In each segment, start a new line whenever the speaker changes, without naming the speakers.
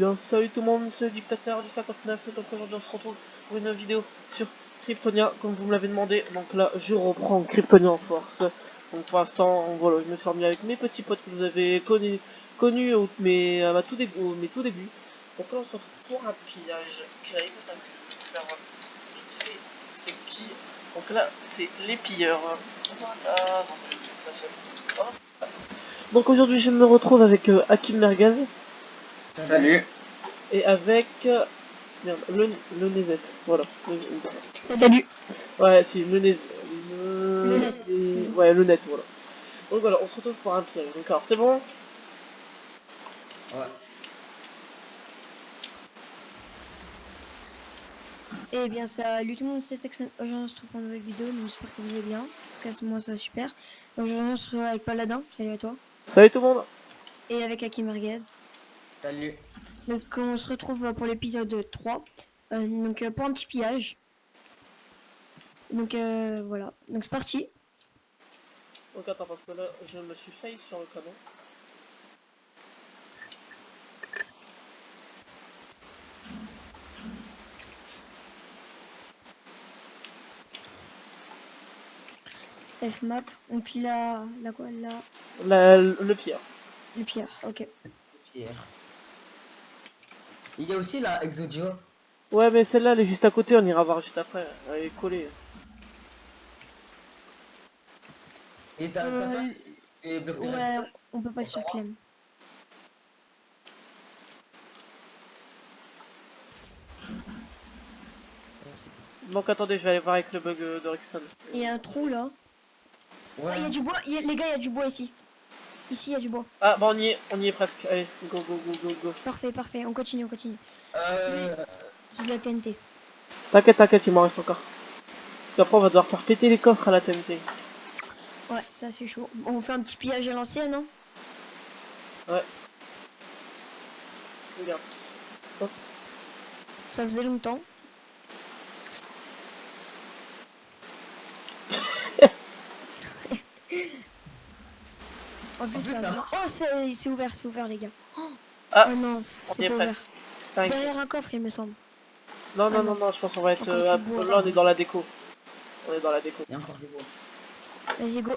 bien, salut tout le monde, c'est le dictateur du 59, donc aujourd'hui on se retrouve pour une vidéo sur Kryptonia, comme vous me l'avez demandé. Donc là, je reprends Kryptonia en force. Donc pour l'instant, voilà, je me suis remis avec mes petits potes que vous avez connus mes tout débuts. Donc là, on se retrouve pour un pillage qui arrive à faire vite fait, c'est qui. Donc là, c'est les pilleurs. Voilà, donc c'est ça, donc aujourd'hui, je me retrouve avec Hakim Merguez.
Salut.
Et avec merde, le Nezette, voilà.
Salut.
Ouais, si, le Nezette.
Le net.
Ouais, le net, voilà. Donc voilà, on se retrouve pour un piège. Donc alors, c'est bon?
Ouais.
Eh bien, salut tout le monde, c'est Texan. Aujourd'hui, on se retrouve pour une nouvelle vidéo, donc j'espère que vous allez bien. En tout cas, moi, ça va super. Donc, aujourd'hui, on se retrouve avec Paladin. Salut à toi.
Salut tout le monde.
Et avec Hakim Merguez.
Salut.
Donc, on se retrouve pour l'épisode 3. Donc, pour un petit pillage. Donc, voilà. Donc, c'est parti.
Donc attends, parce que là, je me suis failli sur le canon.
F-map. Donc, puis la quoi,
Le pire.
le pierre. Ok.
Pierre. Il y a aussi la Exodio.
Ouais, mais celle-là, elle est juste à côté, on ira voir juste après. Elle est collée.
Et t'as pas les blocs de
Ouais,
redstone.
on peut pas sur Clem.
Donc attendez, je vais aller voir avec le bug de Rexton.
Il y a un trou là.
Ouais.
Ah, il y a du bois. Les gars, il y a du bois ici. Ici, il y a du bois.
Ah, bah on y est presque. Allez, go, go, go, go, go.
Parfait, parfait. On continue, on continue.
Euh...
J'ai de la TNT.
T'inquiète, t'inquiète, il m'en reste encore. Parce qu'après, on va devoir faire péter les coffres à la TNT.
Ouais, ça c'est chaud. On fait un petit pillage à l'ancienne, hein.
Ouais. Regarde.
Ça faisait longtemps. En plus,
plus,
ça
ça
va.
marche.
Oh, c'est ouvert, les gars.
Ah,
Oh non,
on y
c'est
est
pas ouvert.
presque. T'inquiète.
Derrière un coffre, il me semble.
Non,
Ah
non,
non.
non, non, je pense qu'on va être.
Encore du bois.
Là, on est dans la déco. On est dans la déco.
Il y a encore du bois.
Vas-y, go.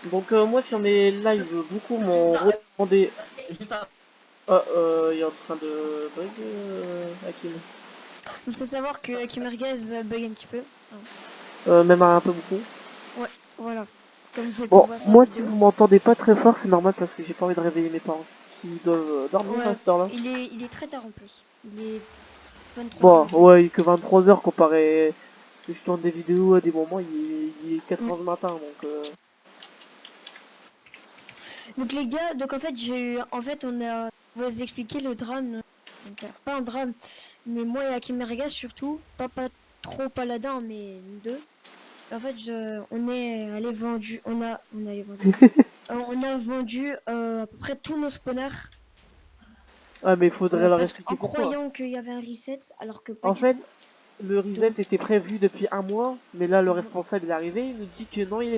Donc, moi, si on est live, beaucoup m'ont redemandé.
Juste à...
Ah, il est en train de bug, Hakim.
Il faut savoir que Kimerguez bug un petit peu.
Même un peu beaucoup.
Ouais, voilà. Comme vous avez pu
Bon,
voir sur
moi,
la
si
vidéo.
vous m'entendez pas très fort, c'est normal parce que j'ai pas envie de réveiller mes parents qui doivent dormir à
Ouais,
cette heure-là.
il est très tard en plus. Il est 23
Bon,
h.
ouais, il est que 23h comparé. Je tourne des vidéos à des moments, il est 4h du matin donc.
Donc les gars, donc en fait on a, on va vous expliquer le drame, donc pas un drame, mais moi et Akimerga surtout, pas trop Paladin, mais nous deux. En fait, on est allé vendu, on a allé vendu, on a vendu à peu près tous nos spawners
Ah, mais il faudrait leur
parce
expliquer
qu'en
pourquoi.
croyant qu'il y avait un reset, alors que pas
En
du
fait,
tout.
le reset était prévu depuis un mois, mais là le responsable il est arrivé, il nous dit que non, il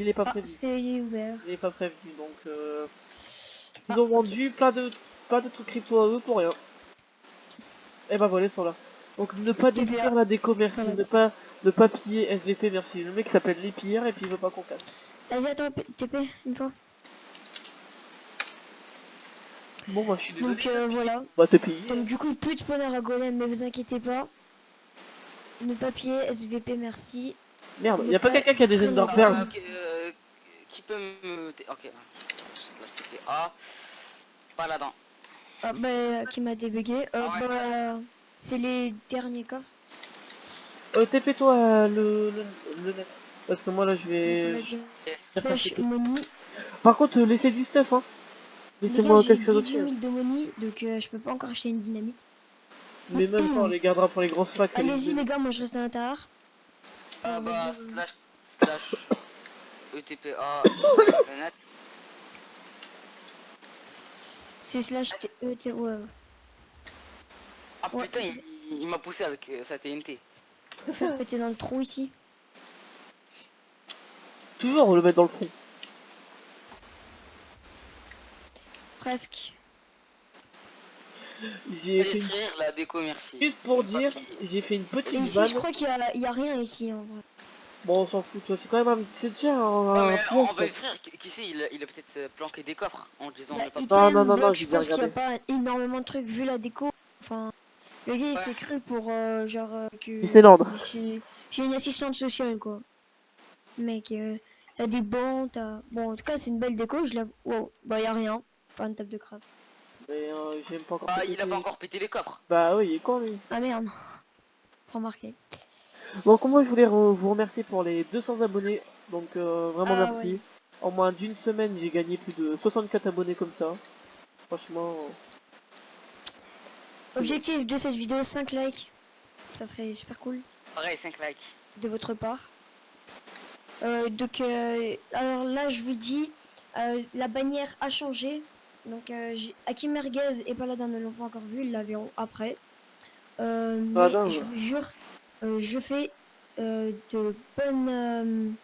est pas
Ah,
prévu.
c'est ouvert.
Il est pas prévu, donc ils
Ah,
ont
ok.
vendu plein de trucs crypto à eux pour rien. Et bah voilà, ils sont là. Donc ne pas
TVA.
détruire la déco, merci.
Paladin.
Ne pas piller SVP, merci. Le mec s'appelle les pilleurs et puis il veut pas qu'on casse.
Vas-y, attends, TP une fois.
Bon, bah je suis désolé.
Donc voilà.
Bah t'es pillé.
Donc du coup, plus de spawner à golem, mais vous inquiétez pas. Ne pas piller, SVP, merci.
Merde,
Ne
y a pas
pas
quelqu'un qui a des
détruire nos
Enderpearls?
golems.
Qui peut me... Ok. Slash TPA. Paladin.
Ah bah, qui m'a débugué.
Ah ouais,
Bah, c'est les derniers coffres.
TP-toi le net. Parce que moi là je
Je
vais.
vais dire
Yes.
slash money.
Par contre, laissez du stuff, hein.
Les gars,
Laissez-moi
j'ai
quelque chose
18
au-dessus.
000 de money, donc je peux pas encore acheter une dynamite.
Mais même pas, on les gardera pour les grosses packs.
Allez-y les gars, moi je reste à l'intérieur.
Ah
On va
bah,
dire,
slash ETPA. Net.
c'est slash ouais.
Ah
Ouais.
putain, il m'a poussé avec sa TNT.
Je peux faire péter dans le trou ici.
Toujours le mettre dans le front.
presque.
J'ai
Allez,
fait
détruire la déco, merci.
juste pour
Pas
dire,
piller.
j'ai fait une
Et
petite
ici,
vanne.
je crois qu'il y a rien ici en vrai.
Bon, on s'en fout, tu vois, c'est quand même c'est déjà
Ouais,
un
mais
plus,
on va
quoi.
détruire. Qui sait, il a peut-être planqué des coffres en disant
Bah,
ne pas.
Non, non,
item,
non, non,
bloc,
j'ai
je
bien
pense qu'il n'y a
regardé.
pas énormément de trucs vu la déco. Enfin, le gars il
Ouais.
s'est cru pour genre
Disneyland.
j'ai une assistante sociale quoi. Mec, t'as des bancs, t'as. Bon, en tout cas, c'est une belle déco, je la. Wow, bah y a rien. Pas une table de craft.
Mais j'aime pas encore
Ah,
péter
il a pas
les-
encore pété les coffres.
Bah oui, il est con lui.
Ah merde, remarqué.
Donc moi je voulais vous remercier pour les 200 abonnés. Donc vraiment
Ah ouais.
merci. En moins d'une semaine j'ai gagné plus de 64 abonnés comme ça. Franchement. c'est-
Objectif de cette vidéo 5 likes. Ça serait super cool
Pareil, 5 likes.
de votre part. Alors là, je vous dis, la bannière a changé. Donc, Hakim Merguez et Paladin ne l'ont pas encore vu, ils la verront après. Mais
Paladin,
je vous jure, je fais de bonnes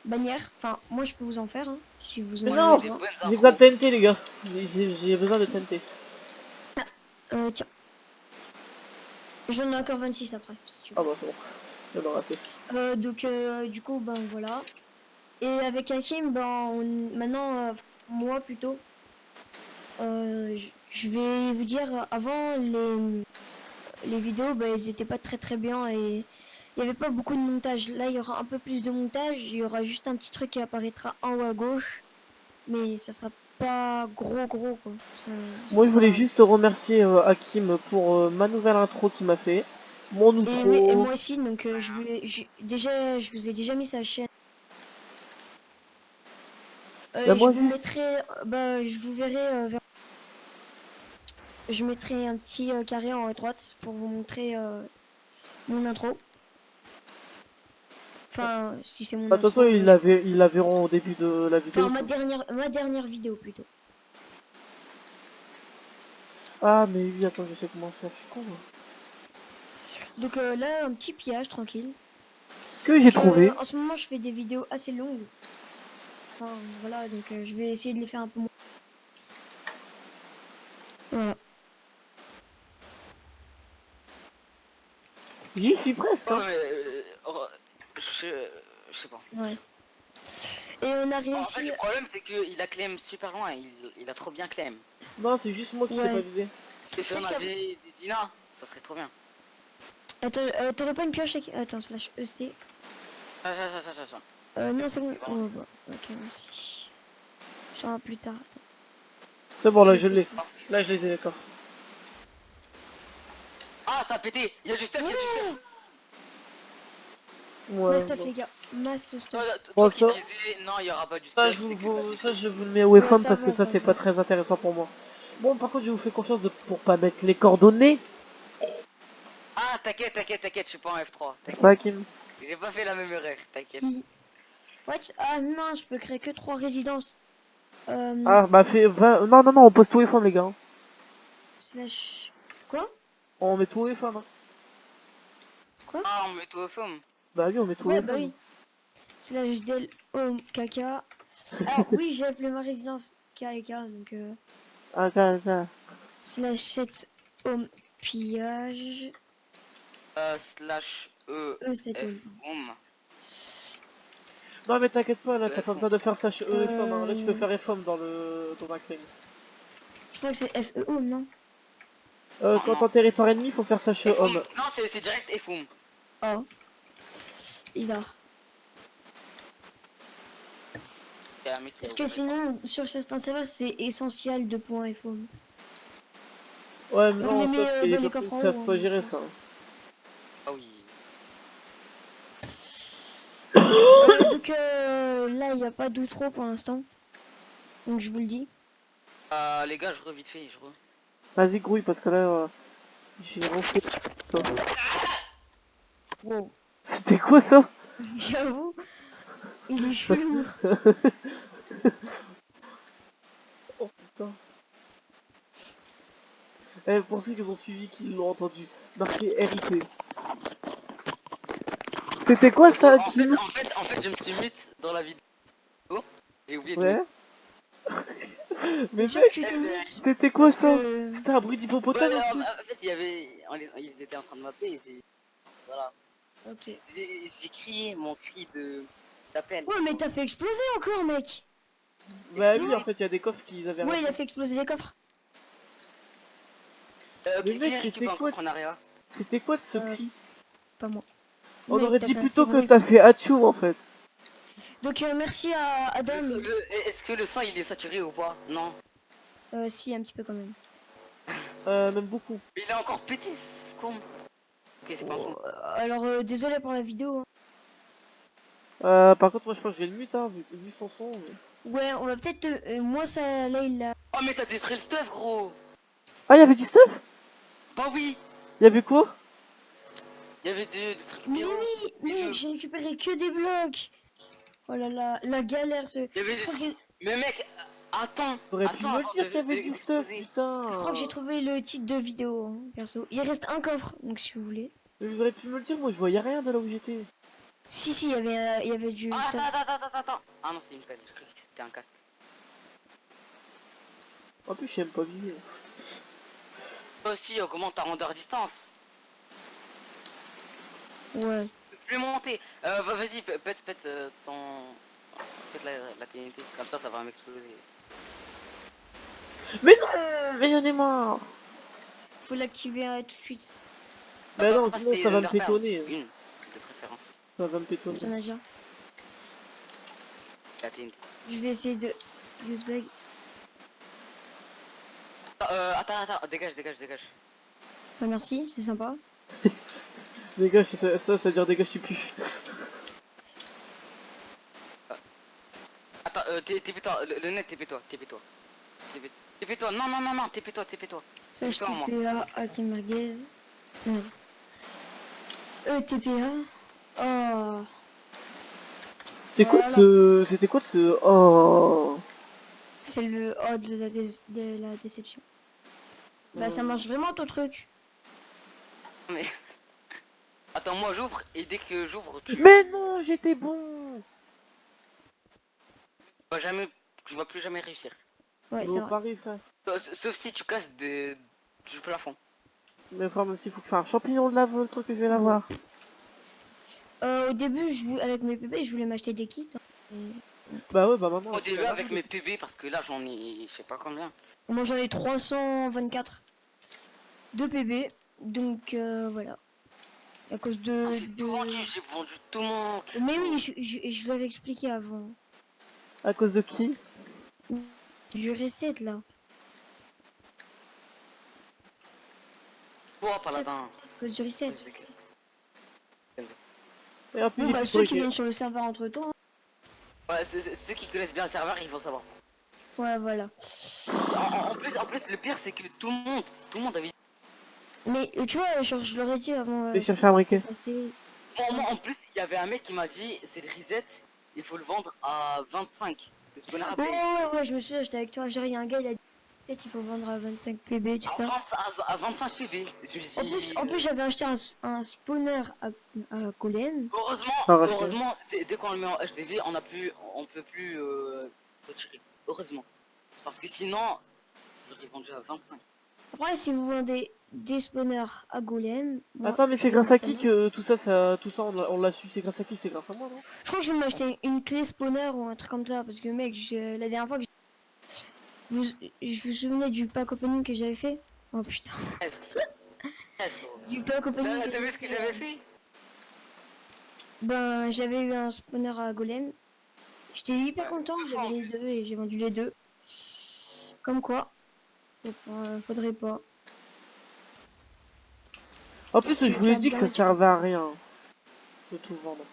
bannières. Enfin, moi, je peux vous en faire, hein, si vous en
Mais
avez
non,
Des
besoin.
bonnes
j'ai besoin de
intros.
TNT les gars. J'ai besoin de TNT.
Tiens, j'en ai encore 26 après. Si tu veux.
Ah bah c'est bon. J'en aurai assez.
Du coup, ben voilà. Et avec Hakim, ben maintenant, moi plutôt, je vais vous dire, avant les vidéos, ben, elles étaient pas très bien et il y avait pas beaucoup de montage. Là, il y aura un peu plus de montage, il y aura juste un petit truc qui apparaîtra en haut à gauche, mais ça sera pas gros quoi. Ça
Moi je voulais
sera...
juste remercier Hakim pour ma nouvelle intro qu'il m'a fait. Mon
Et oui, et
outro.
moi aussi, donc déjà, je vous ai déjà mis sa chaîne.
Bah,
Je
moi
vous
juste.
mettrai, bah, je vous verrai je mettrai un petit carré en haut à droite pour vous montrer mon intro. Enfin, si c'est mon
Bah, de toute
intro,
façon
je sais pas.
ils la verront au début de la vidéo.
Enfin, ma dernière vidéo plutôt.
Ah mais oui, attends, je sais comment faire, je suis con moi.
Donc là, un petit pillage tranquille.
Que j'ai
Donc
trouvé.
en ce moment, je fais des vidéos assez longues. Enfin, voilà, donc je vais essayer de les faire un peu moins. Voilà.
J'y suis presque,
Ouais,
hein.
mais, je sais pas.
Ouais. Et on a
En fait,
réussi.
le problème, c'est qu'il a claim super loin. Il a trop bien claim.
Non, c'est juste moi qui sais pas
Ouais.
viser.
Et si on
Peut-être
avait des Dina, ça serait trop bien.
Attends, t'aurais pas une pioche avec... Attends, slash EC. Non, c'est bon.
Et
Oh,
balance.
bah, ok, merci. Je t'en plus tard. Attends.
C'est bon, là
Je
je
sais
l'ai.
pas.
Là je les ai, d'accord.
Ah, ça a pété. Il y a du stuff, il y a du stuff.
Ouais,
Mass stuff,
bon.
les gars. Mass stuff.
Toi,
Bon,
toi qui
ça,
disais, non, il y aura pas du
ça,
stuff, c'est que de la déco.
ça, je vous le mets au
Ouais,
WFOM
ça
parce que
va,
ça,
ça
c'est
va.
pas très intéressant pour moi. Bon, par contre, je vous fais confiance pour pas mettre les coordonnées.
Ah, t'inquiète, je suis pas en F3.
C'est
T'inquiète.
pas Hakim.
J'ai pas fait la même erreur, t'inquiète.
What? Ah non, je peux créer que 3 résidences.
Ah, bah, fais 20... Non, non, non, on pose tout WFOM, les gars.
Slash... Quoi?
On met tout WFOM, hein.
Quoi?
Ah, on met tout au foam.
Bah oui, on met tout
Ouais, bah
WFOM.
oui. Slash del home caca. Alors oui, j'ai appelé ma résidence K et K, donc
Ah, ok.
slash 7 home pillage.
Slash
C'est
F
home.
home.
Non, mais t'inquiète pas, là, t'as pas
F
besoin de faire ça chez EFOM, hein. Là, tu peux
Euh,
faire FOM dans un claim.
Je crois que c'est FE home, non?
Oh
Quand
non.
en territoire ennemi, faut faire ça chez
F home.
Home.
Non, c'est direct F home.
Oh. Bizarre.
Il y a un mec qui a
Parce que
ouvert les portes.
sinon, sur certains serveurs, c'est essentiel de points F home.
Ouais, mais
On
non,
les
ça,
met
c'est les
dans les
personnes
coffres
qui
en
savent
haut.
pas
Hein,
gérer
bien
ça.
sûr.
Ah oui.
Donc là, il n'y a pas d'outro pour l'instant. Donc je vous le dis.
Les gars, je re vite fait, je re.
Vas-y, grouille, parce que là, j'ai refait.
Wow.
C'était quoi ça?
J'avoue, il est chelou.
Oh putain. Eh, pour ceux qui ont suivi, qui l'ont entendu, marqué RIP. C'était quoi ça, Kim?
En fait, je me suis mute dans la vidéo. J'ai oublié de
Ouais.
mute.
Mais
C'est sûr
mec,
que tu te mutes.
c'était quoi
Parce
ça?
que...
C'était un bruit
Ouais,
d'hippopotame
mais
un
en,
truc.
en fait, il y avait. Ils étaient en train de m'appeler et j'ai. Voilà.
Ok.
J'ai crié mon cri de. D'appel.
Ouais, mais t'as fait exploser encore, mec.
Bah oui,
Excuse-moi.
en fait, il y a des coffres qui avaient
Ouais, il
rien
a
fait.
fait exploser les coffres.
Mais
Qui
mec,
a récupéré un coffre en arrière?
c'était quoi de ce
Euh,
cri?
Pas moi.
On
Mec,
aurait
t'as
dit
fait un si
plutôt que
bruit.
t'as fait Achou en fait.
Donc, merci à Adam.
Est-ce que le sang il est saturé ou pas? Non.
Si, un petit peu quand même.
Même beaucoup.
Mais il est encore pété, ce con. Ok, c'est pas un con.
Alors, désolé pour la vidéo, hein.
Par contre, moi je pense que je vais le mute, hein, vu son son.
Ouais, on va peut-être... moi, ça... Là, il a...
Oh, mais t'as détruit le stuff, gros.
Ah, il y avait du stuff?
Bah oui.
Il y avait quoi?
Il y avait du truc
Mais
pyro.
oui,
Mais
mec, j'ai récupéré que des blocs. Oh là là, la galère, ce...
Il y avait
Je
des
crois que
trucs.
j'ai...
Mais mec, attends.
T'aurais pu
Attends
me le
avant
dire qu'il y avait du stuff,
d'exploser.
putain.
Je crois que j'ai trouvé le titre de vidéo, hein, perso. Il reste un coffre, donc si vous voulez.
Mais vous auriez pu me le dire, moi je voyais rien de là où j'étais.
Si, si, il y avait du
Ah,
stuff.
attends. Ah non, c'est une pelle. Je croyais que c'était un casque.
En plus, je sais même pas viser.
Toi aussi, augmente ta rondeur distance.
Ouais.
Tu peux plus monter. Vas-y, pète ton. Pète la TNT. Comme ça va m'exploser.
Mais non, mais y'en est mort.
Faut l'activer tout de suite.
Bah non,
Pas
sinon
c'était
ça va me
Underperl.
pétonner.
Une, de préférence.
Ça va me pétonner.
T'en as déjà.
La TNT.
Je vais essayer de... Use bag.
Attends, dégage.
Ouais, merci, c'est sympa.
Dégage, ça veut dire dégage, tu pues.
Attends, TP-toi, le net, TP-toi. TP-toi, non, TP-toi.
Ça, je
Putain, moi.
TPA, AK merguez. Ouais. TPA. Oh. Voilà.
C'était quoi de ce... Oh.
C'est le oh de la déception. Bah, ça marche vraiment ton truc.
Mais. Attends, moi j'ouvre et dès que j'ouvre,
Mais non, j'étais bon.
vas jamais, tu vas plus jamais réussir.
Ouais, c'est
Au
vrai.
pari, frère.
Sauf si tu casses du plafond.
Mais frère, même s'il faut que je fasse un champignon de lave, le truc que je vais l'avoir.
Au début, avec mes bébés, je voulais m'acheter des kits, hein.
Bah ouais, bah maman.
Au début avec mes PB parce que là j'en ai, je sais pas combien.
Moi, j'en ai 324 de PB. Donc, voilà. À cause de...
J'ai tout vendu, j'ai vendu tout mon.
Mais oui, je l'avais expliqué avant.
À cause de qui?
Du reset, là.
Toi, paladin.
À cause du reset.
Et en plus,
Bon,
j'ai
bah,
plus
ceux qui
briquet.
viennent sur le serveur entre temps.
Ouais, ceux qui connaissent bien le serveur, ils vont savoir.
Ouais, voilà.
En plus, le pire c'est que tout le monde avait.
Mais tu vois, genre, je leur ai dit avant.
J'ai cherché un briquet.
Moi, en plus, il y avait un mec qui m'a dit c'est le reset, il faut le vendre à 25. Le spawner à paye.
Ouais, je me souviens, j'étais avec toi. Genre, il y a un gars, il a dit peut-être il faut vendre à 25 PB, tout ça.
À 25 PB. Je me dis,
En plus j'avais acheté un spawner à golem.
Heureusement, dès qu'on le met en HDV, on peut plus retirer. Heureusement. Parce que sinon, j'aurais vendu à 25.
Après, si vous vendez des spawners à golem. Moi,
Attends, mais
je
c'est
vais
grâce à
mettre
qui
pas
que tout ça on l'a su? C'est grâce à qui? C'est grâce à moi, non?
Je crois que je vais m'acheter une clé spawner ou un truc comme ça. Parce que, mec, la dernière fois que je vous souvenez du pack opening que j'avais fait? Oh putain. Du pack opening.
T'as vu ce que j'avais fait?
Ben, j'avais eu un spawner à golem. J'étais hyper
Ouais,
content,
deux fois
j'avais
en
les deux et j'ai vendu les deux. Comme quoi, faudrait pas.
En plus,
Tu
je
veux
vous ai
faire
dit que
bien
ça
les
servait à rien de tout vendre.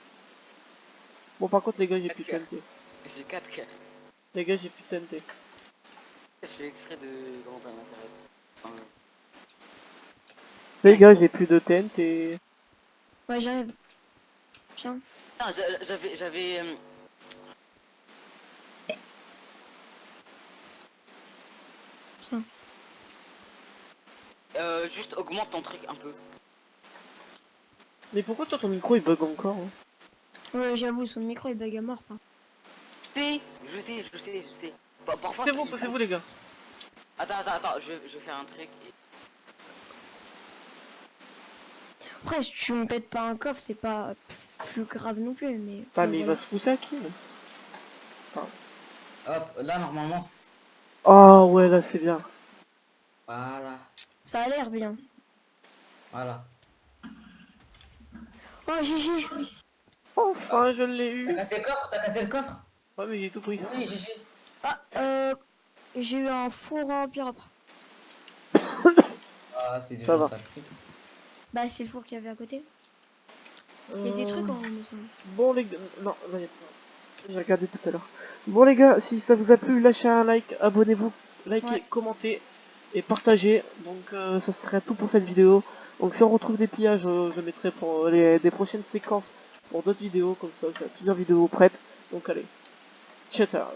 Bon, par contre, les gars, j'ai plus de TNT.
J'ai 4 cœurs.
Les gars, j'ai plus de TNT.
Je fais exprès de rentrer à l'intérieur. Enfin,
Les gars, j'ai plus de TNT.
Ouais, j'arrive. Tiens.
ah, j'avais.
Tiens.
Juste augmente ton truc un peu.
Mais pourquoi toi ton micro il bug encore hein?
Ouais, j'avoue, son micro est bug à mort, pas.
Je sais. Parfois.
Poussez-vous les gars.
Attends, je vais faire un truc.
Après, si tu me pètes pas un coffre, c'est pas plus grave non plus, mais.
Ah
enfin,
mais il
voilà.
va se pousser à qui?
Hop, là normalement.
Oh ouais là c'est bien.
Voilà.
Ça a l'air bien.
Voilà.
Oh, GG!
Enfin je l'ai eu.
T'as cassé le coffre? T'as cassé le coffre?
Ouais mais j'ai tout pris.
Oui, GG.
Ah, j'ai eu un four en pire après.
Ah, c'est
Ça
déjà
va.
ça le prix.
Bah, c'est le four qu'il y avait à côté. Il y a des trucs en haut, me semble.
Bon les gars, non, là, y a pas. J'ai regardé tout à l'heure. Bon les gars, si ça vous a plu, lâchez un like, abonnez-vous, likez,
Ouais.
commentez et partagez. Donc ça serait tout pour cette vidéo. Donc si on retrouve des pillages, je mettrai pour des prochaines séquences pour d'autres vidéos, comme ça, j'ai plusieurs vidéos prêtes. Donc allez, ciao ciao.